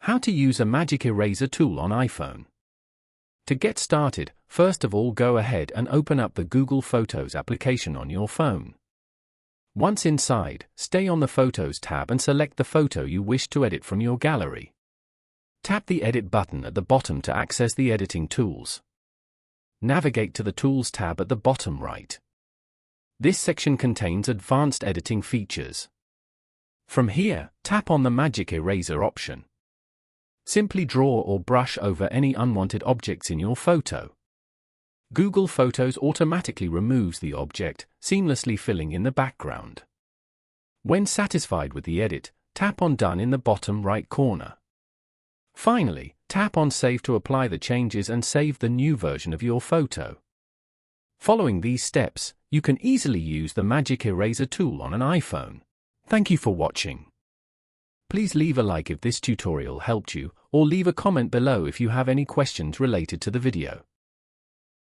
How to use a magic eraser tool on iPhone. To get started, first of all go ahead and open up the Google Photos application on your phone. Once inside, stay on the Photos tab and select the photo you wish to edit from your gallery. Tap the Edit button at the bottom to access the editing tools. Navigate to the Tools tab at the bottom right. This section contains advanced editing features. From here, tap on the Magic Eraser option. Simply draw or brush over any unwanted objects in your photo. Google Photos automatically removes the object, seamlessly filling in the background. When satisfied with the edit, tap on Done in the bottom right corner. Finally, tap on Save to apply the changes and save the new version of your photo. Following these steps, you can easily use the Magic Eraser tool on an iPhone. Thank you for watching. Please leave a like if this tutorial helped you, or leave a comment below if you have any questions related to the video.